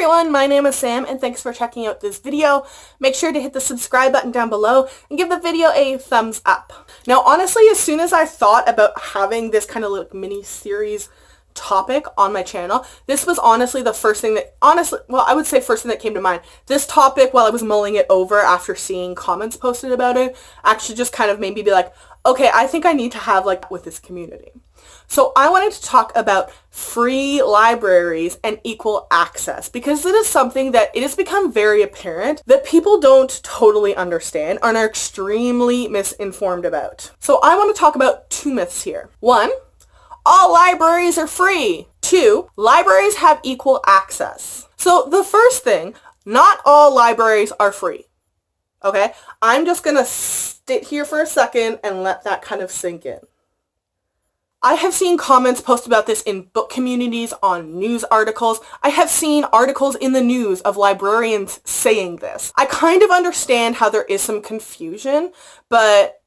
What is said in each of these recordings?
everyone, my name is Sam and thanks for checking out this video. Make sure to hit the subscribe button down below and give the video a thumbs up. Now honestly, as soon as I thought about having this kind of like mini series topic on my channel, this was honestly the first thing that, I would say first thing that came to mind. This topic, while I was mulling it over after seeing comments posted about it, actually just kind of made me be like, okay, I think I need to have like with this community. So I wanted to talk about free libraries and equal access because it is something that it has become very apparent that people don't totally understand and are extremely misinformed about. So I want to talk about two myths here. One, all libraries are free. Two, libraries have equal access. So the first thing, not all libraries are free. Okay, I'm just going to sit here for a second and let that kind of sink in. I have seen comments posted about this in book communities, on news articles. I have seen articles in the news of librarians saying this. I kind of understand how there is some confusion, but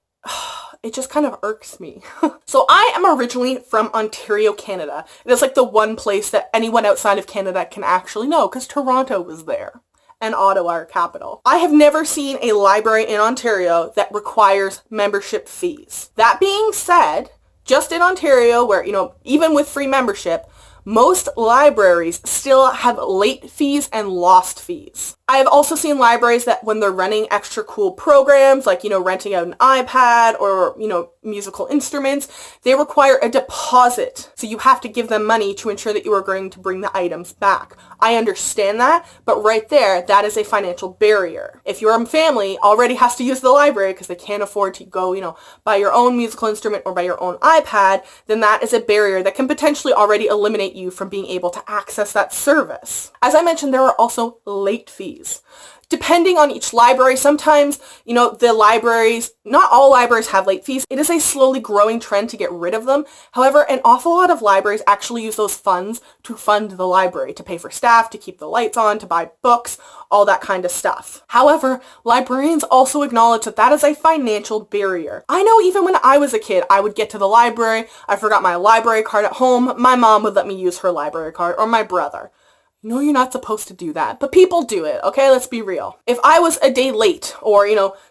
it just kind of irks me. So I am originally from Ontario, Canada. It is like the one place that anyone outside of Canada can actually know because Toronto was there and Ottawa, our capital. I have never seen a library in Ontario that requires membership fees. That being said, just in Ontario, where, even with free membership, most libraries still have late fees and lost fees. I have also seen libraries that when they're running extra cool programs, like, renting out an iPad or, musical instruments, they require a deposit. So you have to give them money to ensure that you are going to bring the items back. I understand that, but right there, that is a financial barrier. If your family already has to use the library because they can't afford to go, buy your own musical instrument or buy your own iPad, then that is a barrier that can potentially already eliminate you from being able to access that service. As I mentioned, there are also late fees. Depending on each library, sometimes, the libraries, not all libraries have late fees. It is a slowly growing trend to get rid of them. However, an awful lot of libraries actually use those funds to fund the library, to pay for staff, to keep the lights on, to buy books, all that kind of stuff. However, librarians also acknowledge that that is a financial barrier. I know even when I was a kid, I would get to the library, I forgot my library card at home, my mom would let me use her library card, or my brother. No, you're not supposed to do that, but people do it, okay? Let's be real. If I was a day late or,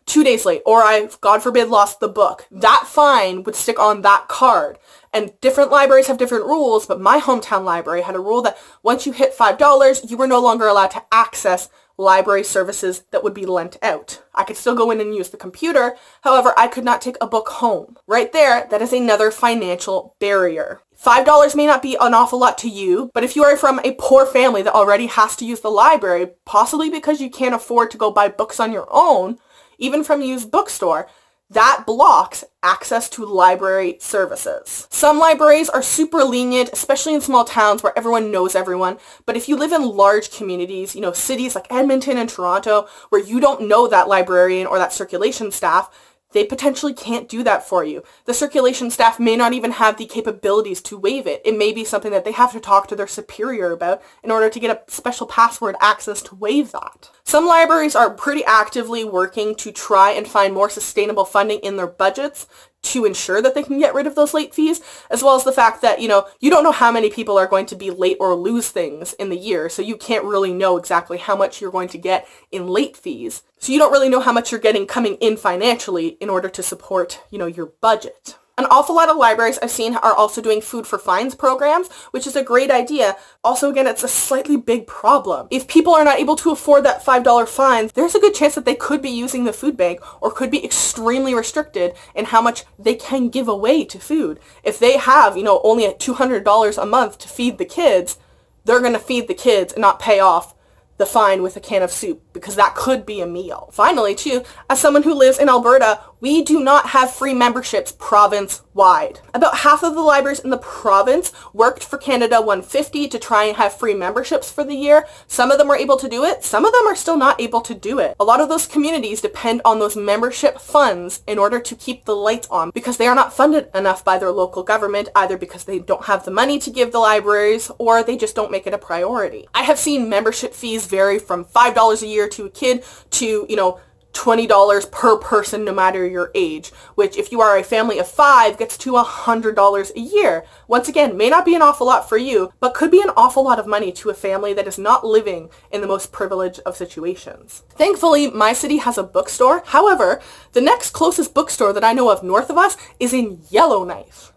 2 days late or I, God forbid, lost the book, that fine would stick on that card. And different libraries have different rules, but my hometown library had a rule that once you hit $5, you were no longer allowed to access library services that would be lent out. I could still go in and use the computer, however, I could not take a book home. Right there, that is another financial barrier. $5 may not be an awful lot to you, but if you are from a poor family that already has to use the library, possibly because you can't afford to go buy books on your own, even from a used bookstore, that blocks access to library services. Some libraries are super lenient, especially in small towns where everyone knows everyone. But if you live in large communities, cities like Edmonton and Toronto, where you don't know that librarian or that circulation staff, they potentially can't do that for you. The circulation staff may not even have the capabilities to waive it. It may be something that they have to talk to their superior about in order to get a special password access to waive that. Some libraries are pretty actively working to try and find more sustainable funding in their budgets to ensure that they can get rid of those late fees, as well as the fact that, you don't know how many people are going to be late or lose things in the year, so you can't really know exactly how much you're going to get in late fees. So you don't really know how much you're getting coming in financially in order to support, your budget. An awful lot of libraries I've seen are also doing food for fines programs, which is a great idea. Also, again, it's a slightly big problem. If people are not able to afford that $5 fine, there's a good chance that they could be using the food bank or could be extremely restricted in how much they can give away to food. If they have, only $200 a month to feed the kids, they're going to feed the kids and not pay off the fine with a can of soup because that could be a meal. Finally, too, as someone who lives in Alberta, we do not have free memberships province-wide. About half of the libraries in the province worked for Canada 150 to try and have free memberships for the year. Some of them were able to do it. Some of them are still not able to do it. A lot of those communities depend on those membership funds in order to keep the lights on because they are not funded enough by their local government, either because they don't have the money to give the libraries or they just don't make it a priority. I have seen membership fees vary from $5 a year to a kid to, $20 per person no matter your age, which if you are a family of 5 gets to $100 a year. Once again, may not be an awful lot for you, but could be an awful lot of money to a family that is not living in the most privileged of situations. Thankfully, my city has a bookstore. However, the next closest bookstore that I know of north of us is in Yellowknife.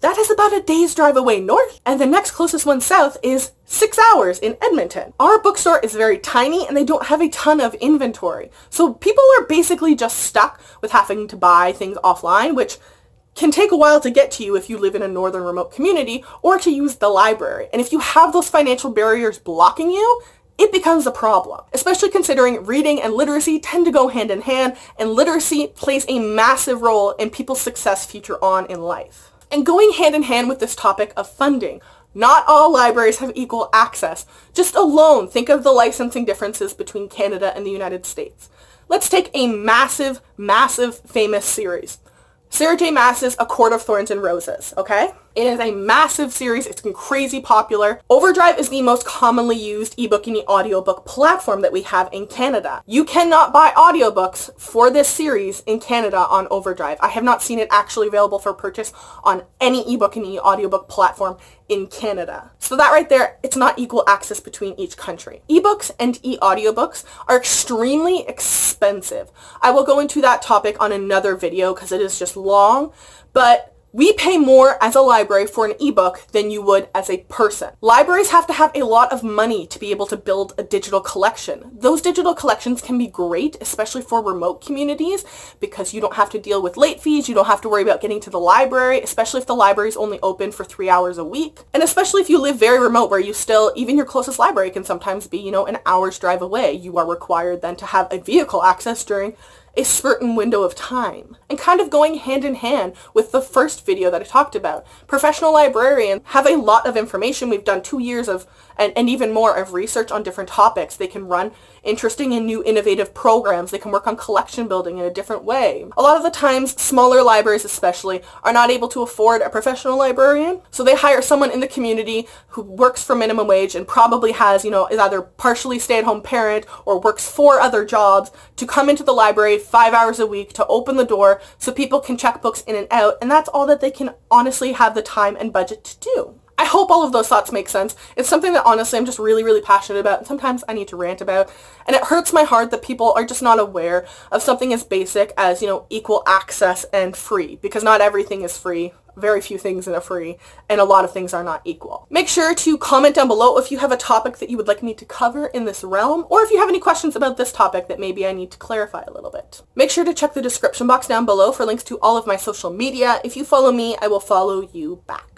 That is about a day's drive away north, and the next closest one south is 6 hours in Edmonton. Our bookstore is very tiny and they don't have a ton of inventory. So people are basically just stuck with having to buy things offline, which can take a while to get to you if you live in a northern remote community, or to use the library. And if you have those financial barriers blocking you, it becomes a problem, especially considering reading and literacy tend to go hand in hand, and literacy plays a massive role in people's success future on in life. And going hand in hand with this topic of funding, not all libraries have equal access. Just alone, think of the licensing differences between Canada and the United States. Let's take a massive, massive famous series. Sarah J. Maas's A Court of Thorns and Roses, okay? It is a massive series. It's been crazy popular. Overdrive is the most commonly used ebook and audiobook platform that we have in Canada. You cannot buy audiobooks for this series in Canada on Overdrive. I have not seen it actually available for purchase on any ebook and audiobook platform in Canada. So that right there, it's not equal access between each country. Ebooks and audiobooks are extremely expensive. I will go into that topic on another video because it is just long, but we pay more as a library for an ebook than you would as a person. Libraries have to have a lot of money to be able to build a digital collection. Those digital collections can be great, especially for remote communities, because you don't have to deal with late fees, you don't have to worry about getting to the library, especially if the library is only open for 3 hours a week. And especially if you live very remote where you still, even your closest library can sometimes be, an hour's drive away. You are required then to have a vehicle access during a certain window of time. And kind of going hand in hand with the first video that I talked about, professional librarians have a lot of information. We've done 2 years of, and even more of research on different topics. They can run interesting and new innovative programs. They can work on collection building in a different way. A lot of the times, smaller libraries especially are not able to afford a professional librarian, so they hire someone in the community who works for minimum wage and probably has, is either partially stay-at-home parent or works 4 other jobs to come into the library 5 hours a week to open the door so people can check books in and out, and that's all that they can honestly have the time and budget to do. I hope all of those thoughts make sense. It's something that honestly I'm just really, really passionate about, and sometimes I need to rant about. And it hurts my heart that people are just not aware of something as basic as, equal access and free, because not everything is free. Very few things are free, and a lot of things are not equal. Make sure to comment down below if you have a topic that you would like me to cover in this realm, or if you have any questions about this topic that maybe I need to clarify a little bit. Make sure to check the description box down below for links to all of my social media. If you follow me, I will follow you back.